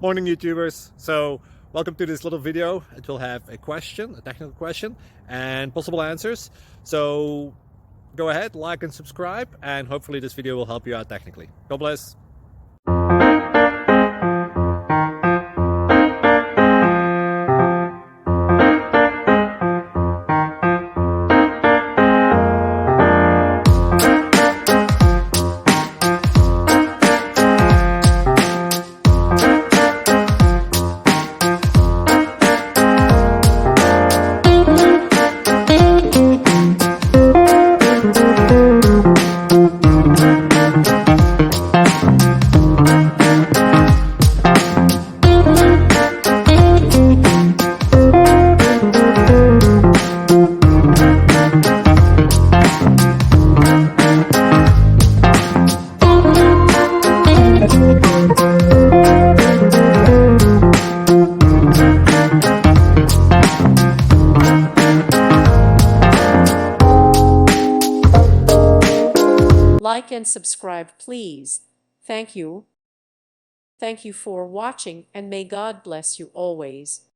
Morning YouTubers. So welcome to this little video. It will have a question, a technical question, and possible answers. So go ahead, like and subscribe, and hopefully this video will help you out technically. God bless. Like and subscribe, please. Thank you. Thank you for watching, and may God bless you always.